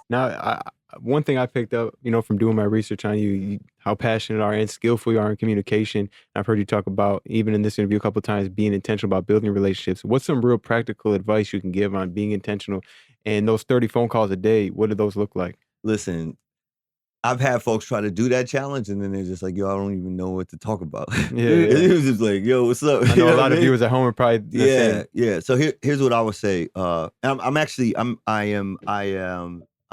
Now, one thing I picked up, from doing my research on you, how passionate are and skillful you are in communication. I've heard you talk about, even in this interview a couple of times, being intentional about building relationships. What's some real practical advice you can give on being intentional? And those 30 phone calls a day, what do those look like? Listen, I've had folks try to do that challenge, and then they're just like, "Yo, I don't even know what to talk about." Yeah, yeah. It was just like, "Yo, what's up?" I You know a know what lot I of mean? viewers at home are probably the Yeah, same. yeah. So here's what I would say. I'm actually I'm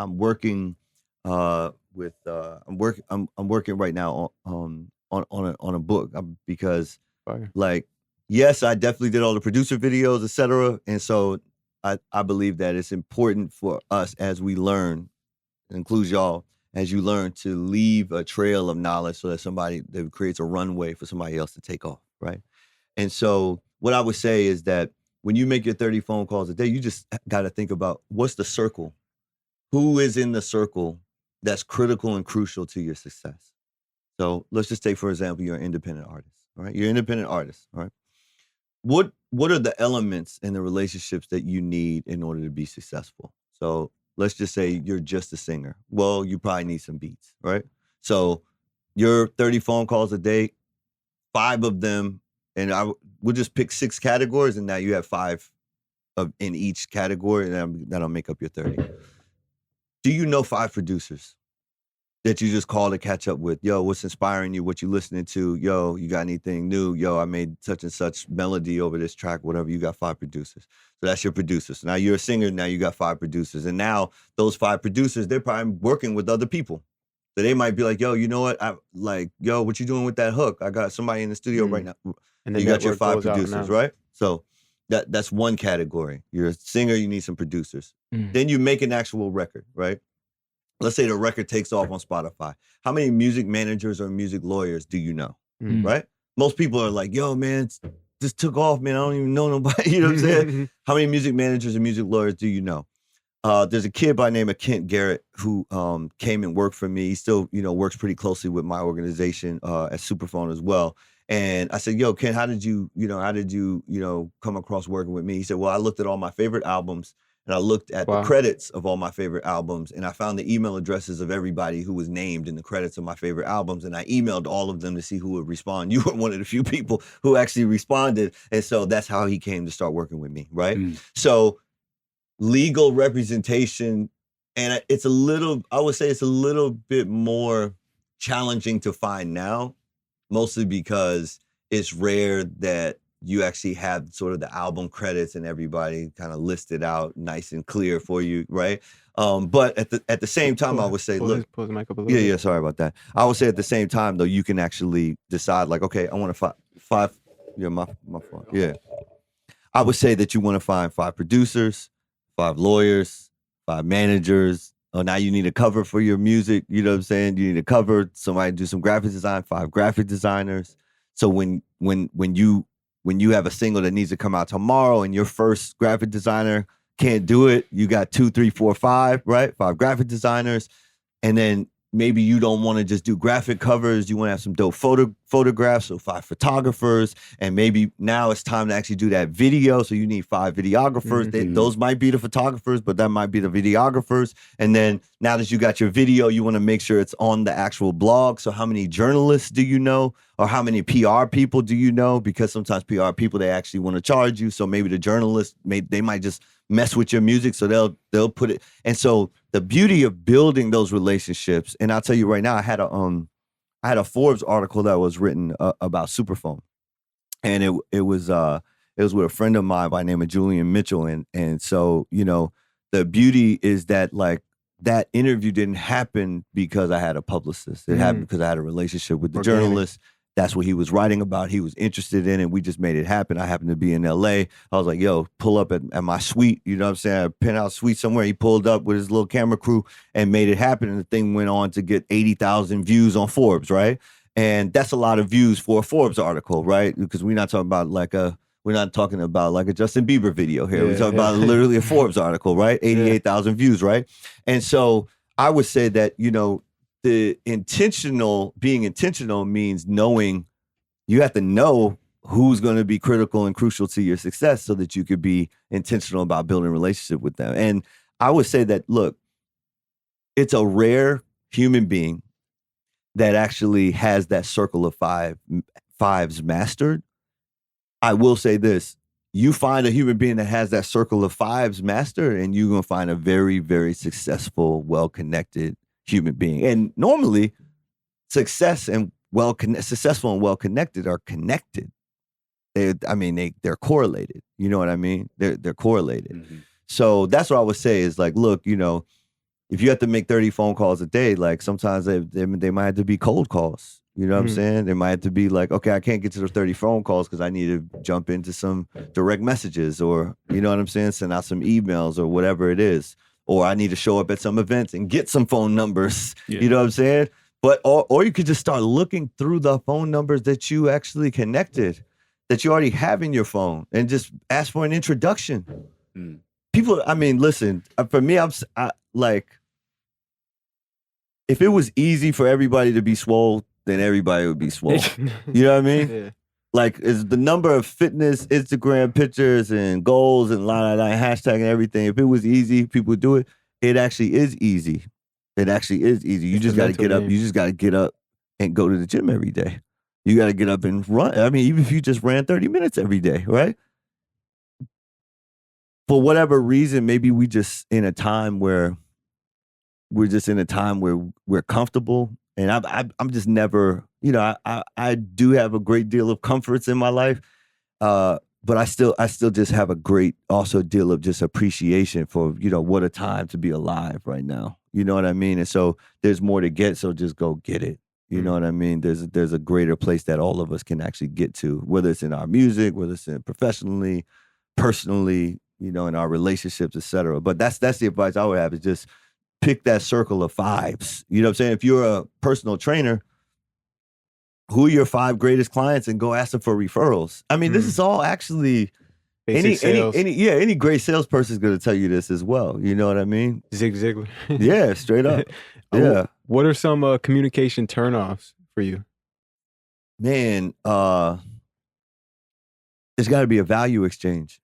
working with I'm working right now on a book because Fire. like yes, I definitely did all the producer videos, etc. And so I believe that it's important for us as we learn, it includes y'all, as you learn to leave a trail of knowledge so that somebody that creates a runway for somebody else to take off, right? And so what I would say is that when you make your 30 phone calls a day, you just got to think about what's the circle? Who is in the circle that's critical and crucial to your success? So let's just take, for example, you're an independent artist, all right? You're an independent artist, all right? What are the elements in the relationships that you need in order to be successful? So let's just say you're just a singer. Well, you probably need some beats, right? So your 30 phone calls a day, 5 of them, and we'll just pick 6 categories, and now you have 5 of in each category, and that'll make up your 30. Do you know 5 producers that you just call to catch up with? Yo, what's inspiring you? What you listening to? Yo, you got anything new? Yo, I made such and such melody over this track, whatever. You got 5 producers. So that's your producers. Now you're a singer, now you got 5 producers. And now those 5 producers, they're probably working with other people. So they might be like, yo, you know what? Yo, what you doing with that hook? I got somebody in the studio right now. And the You got your network 5 goes out producers, now. right? So that's one category. You're a singer, you need some producers. Mm. Then you make an actual record, right? Let's say the record takes off on Spotify. How many music managers or music lawyers do you know? Right? Most people are like, yo, man, this took off, man. I don't even know nobody. You know what I'm saying? How many music managers and music lawyers do you know? There's a kid by the name of Kent Garrett who came and worked for me. He still, works pretty closely with my organization at Superphone as well. And I said, yo, Kent, how did you come across working with me? He said, well, I looked at all my favorite albums and I looked at the Wow. credits of all my favorite albums, and I found the email addresses of everybody who was named in the credits of my favorite albums, and I emailed all of them to see who would respond. You were one of the few people who actually responded, and so that's how he came to start working with me, right? So legal representation, and I would say it's a little bit more challenging to find now, mostly because it's rare that you actually have sort of the album credits and everybody kind of listed out nice and clear for you, right? But at the same time, I would say, pull look, the mic up a little bit. yeah, sorry about that. I would say at the same time, though, you can actually decide, like, okay, I want to five. Yeah, my fault. Yeah, I would say that you want to find 5 producers, 5 lawyers, 5 managers. Oh, now you need a cover for your music. You know what I'm saying? You need a cover. Somebody do some graphic design. 5 graphic designers. So when you have a single that needs to come out tomorrow, and your first graphic designer can't do it, you got 2, 3, 4, 5, right? 5 graphic designers, and then maybe you don't want to just do graphic covers. You want to have some dope photographs, so 5 photographers. And maybe now it's time to actually do that video. So you need 5 videographers. Those might be the photographers, but that might be the videographers. And then now that you got your video, you want to make sure it's on the actual blog. So how many journalists do you know? Or how many PR people do you know? Because sometimes PR people, they actually want to charge you. So maybe the journalists, they might just mess with your music. So they'll put it. And so the beauty of building those relationships, and I'll tell you right now, I had a Forbes article that was written about Superphone, and it was with a friend of mine by the name of Julian Mitchell, and so the beauty is that, like, that interview didn't happen because I had a publicist. It happened because I had a relationship with the journalist. That's what he was writing about. He was interested in it. We just made it happen. I happened to be in LA. I was like, yo, pull up at my suite. You know what I'm saying? A penthouse suite somewhere. He pulled up with his little camera crew and made it happen. And the thing went on to get 80,000 views on Forbes, right? And that's a lot of views for a Forbes article, right? Because we're not talking about like a Justin Bieber video here. We're talking about literally a Forbes article, right? 88,000 views, right? And so I would say that, being intentional means knowing, you have to know who's going to be critical and crucial to your success so that you could be intentional about building a relationship with them. And I would say that, look, it's a rare human being that actually has that circle of fives mastered. I will say this. You find a human being that has that circle of fives mastered, and you're going to find a very, very successful, well-connected human being. And normally, successful and well-connected are connected. They're correlated. You know what I mean? They're correlated. Mm-hmm. So that's what I would say is like, look, if you have to make 30 phone calls a day, like sometimes they might have to be cold calls. You know what I'm saying? They might have to be like, okay, I can't get to the 30 phone calls because I need to jump into some direct messages, or, you know what I'm saying? Send out some emails or whatever it is. Or I need to show up at some events and get some phone numbers. Yeah. You know what I'm saying? But, or you could just start looking through the phone numbers that you actually connected, that you already have in your phone, and just ask for an introduction. Mm. People, listen, for me, if it was easy for everybody to be swole, then everybody would be swole. You know what I mean? Yeah. Like, is the number of fitness Instagram pictures and goals and hashtag and everything, if it was easy, people would do it. It actually is easy. It actually is easy. You just got to get up. You just got to get up and go to the gym every day. You got to get up and run. Even if you just ran 30 minutes every day, right? For whatever reason, maybe we just in a time where we're comfortable, and I'm just never, I do have a great deal of comforts in my life, but I still just have a great also deal of just appreciation for, what a time to be alive right now. You know what I mean? And so there's more to get, so just go get it. You know what I mean? There's a greater place that all of us can actually get to, whether it's in our music, whether it's in professionally, personally, in our relationships, etc. But that's the advice I would have, is just pick that circle of fives. You know what I'm saying? If you're a personal trainer, who are your 5 greatest clients, and go ask them for referrals. This is all actually any great salesperson is going to tell you this as well. You know what I mean? Zig Ziglar. Yeah, straight up. Yeah. What are some communication turnoffs for you? Man, there's got to be a value exchange.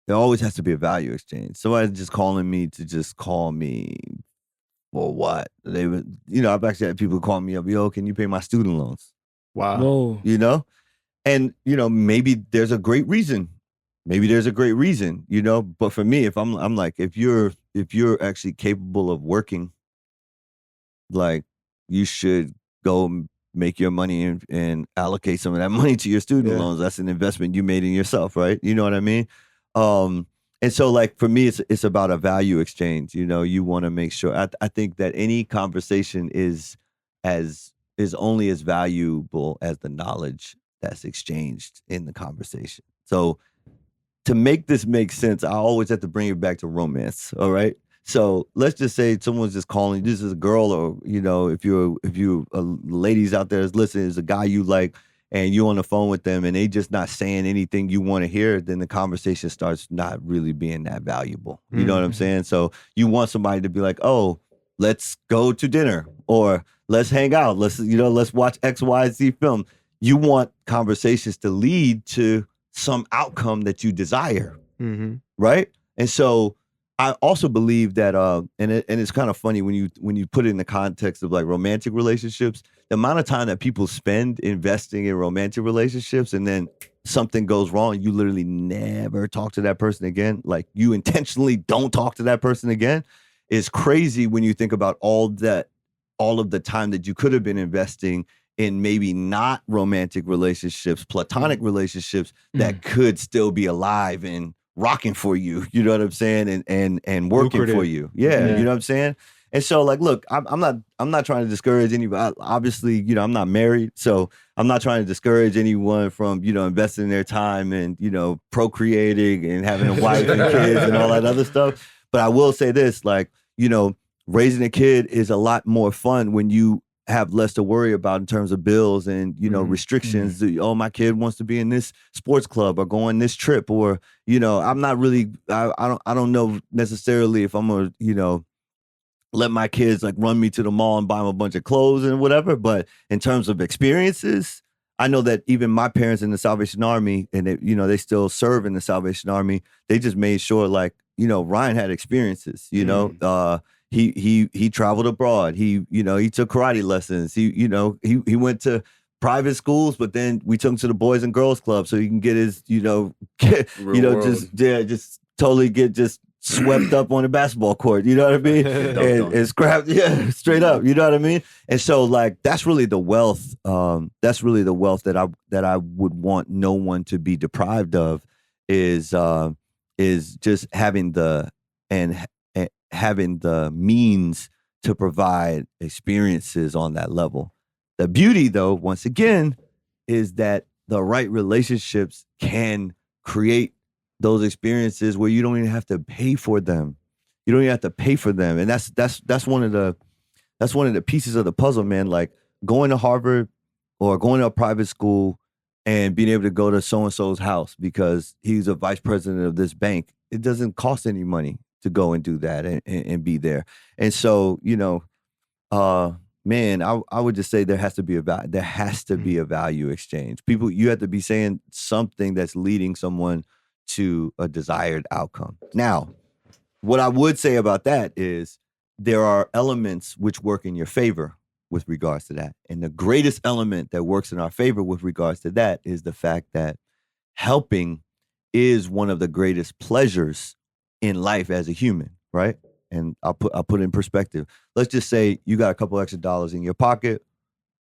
There always has to be a value exchange. Somebody's just calling me to just call me for what? They would, I've actually had people call me up, yo, can you pay my student loans? Wow. Whoa. And, maybe there's a great reason. But for me, if I'm like, if you're actually capable of working, like, you should go make your money and allocate some of that money to your student loans. That's an investment you made in yourself, right? You know what I mean? And so, like, for me, it's about a value exchange. You want to make sure. I think that any conversation is only as valuable as the knowledge that's exchanged in the conversation. So, to make this make sense, I always have to bring it back to romance. All right. So let's just say someone's just calling. This is a girl, or if you ladies out there that's listening, is a guy you like, and you're on the phone with them, and they just not saying anything you want to hear, then the conversation starts not really being that valuable. You know what I'm saying? So you want somebody to be like, oh, let's go to dinner, or let's hang out. Let's watch XYZ film. You want conversations to lead to some outcome that you desire, right? And so I also believe that, and it's kind of funny when you put it in the context of like romantic relationships, the amount of time that people spend investing in romantic relationships, and then something goes wrong, you literally never talk to that person again. Like, you intentionally don't talk to that person again, is crazy when you think about all of the time that you could have been investing in maybe not romantic relationships, platonic relationships that could still be alive and rocking for you, you know what I'm saying, and working lucrative for you. Yeah, you know what I'm saying? And so, like, look, I'm not trying to discourage anybody. Obviously, I'm not married, so I'm not trying to discourage anyone from, investing their time and, procreating and having a wife and kids and all that other stuff. But I will say this, like, raising a kid is a lot more fun when you have less to worry about in terms of bills and, restrictions. Oh, my kid wants to be in this sports club or go on this trip, or, I'm not really, I don't know necessarily if I'm going to, let my kids like run me to the mall and buy them a bunch of clothes and whatever. But in terms of experiences, I know that even my parents in the Salvation Army, and they still serve in the Salvation Army, they just made sure, like, Ryan had experiences, he traveled abroad. He took karate lessons. He went to private schools, but then we took him to the Boys and Girls Club so he can get his just totally get just swept up on the basketball court. You know what I mean? and scrapped, straight up. You know what I mean? And so like that's really the wealth. That's really the wealth that I would want no one to be deprived of is just having the means to provide experiences on that level. The beauty, though, once again, is that the right relationships can create those experiences where you don't even have to pay for them. You don't even have to pay for them, and that's one of the pieces of the puzzle, man. Like going to Harvard or going to a private school and being able to go to so and so's house because he's a vice president of this bank. It doesn't cost any money to go and do that and be there. And so, man, I would just say there has to be a value exchange. People, you have to be saying something that's leading someone to a desired outcome. Now, what I would say about that is there are elements which work in your favor with regards to that. And the greatest element that works in our favor with regards to that is the fact that helping is one of the greatest pleasures in life as a human, right? And I'll put it in perspective. Let's just say you got a couple extra dollars in your pocket.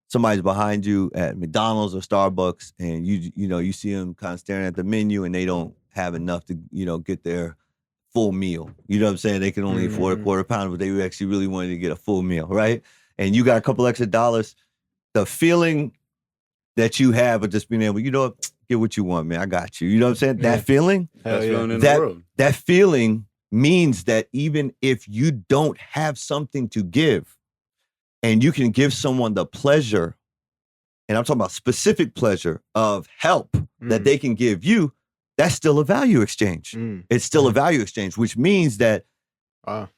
Somebody's behind you at McDonald's or Starbucks, and you see them kind of staring at the menu, and they don't have enough to get their full meal. You know what I'm saying? They can only afford a quarter pounder, but they actually really wanted to get a full meal, right? And you got a couple extra dollars. The feeling that you have of just being able, get what you want, man. I got you. You know what I'm saying? Yeah. That feeling, that feeling means that even if you don't have something to give and you can give someone the pleasure, and I'm talking about specific pleasure of help that they can give you, that's still a value exchange. It's still a value exchange, which means that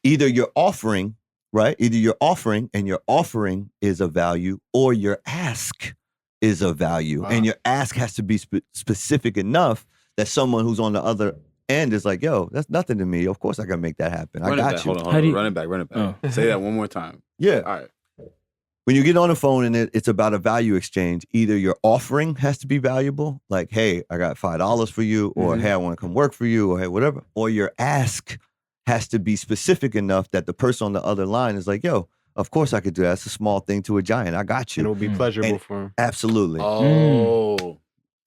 either you're offering, right? Either you're offering and your offering is a value, or your ask is a value. And your ask has to be specific enough that someone who's on the other end is like, yo, that's nothing to me. Of course I can make that happen. I got you. Hold on. Run it back. Oh. Say that one more time. Yeah. All right. When you get on the phone and it's about a value exchange, either your offering has to be valuable, like, hey, I got $5 for you, or hey, I want to come work for you, or hey, whatever, or your ask has to be specific enough that the person on the other line is like, yo, of course I could do that. That's a small thing to a giant. I got you. And it'll be pleasurable for him. Absolutely. Oh,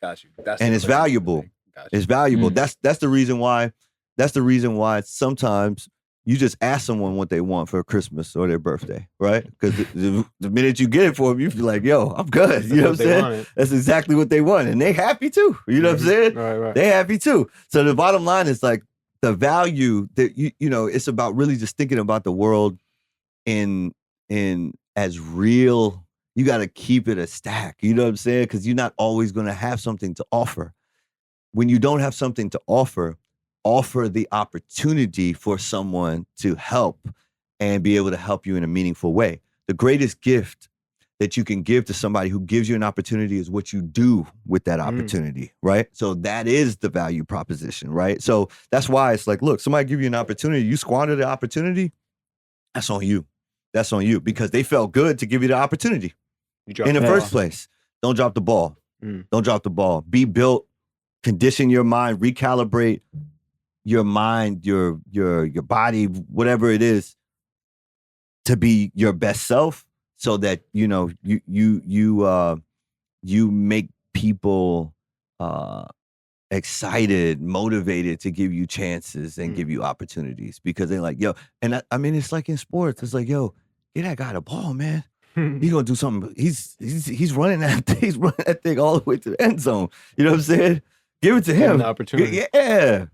got you. And it's valuable. It's valuable. That's the reason why. That's the reason why sometimes you just ask someone what they want for Christmas or their birthday, right? Because the minute you get it for them, you feel like, yo, I'm good. You know what I'm saying? That's exactly what they want. And they happy too. You know what I'm saying? Right. They happy too. So the bottom line is like the value that it's about really just thinking about the world in as real. You got to keep it a stack. You know what I'm saying? Because you're not always going to have something to offer. When you don't have something to offer the opportunity for someone to help and be able to help you in a meaningful way. The greatest gift that you can give to somebody who gives you an opportunity is what you do with that opportunity, right? So that is the value proposition, right? So that's why it's like, look, somebody give you an opportunity, you squander the opportunity, that's on you. That's on you because they felt good to give you the opportunity in the first place. Don't drop the ball. Don't drop the ball. Be built, condition your mind, recalibrate your mind, your body, whatever it is, to be your best self, so that you make people excited, motivated to give you chances and give you opportunities because they're like, yo, and I mean it's like in sports, it's like, yo, get that guy the ball, man. He's gonna do something. He's running that thing all the way to the end zone. You know what I'm saying? Give it to him. The opportunity. Yeah.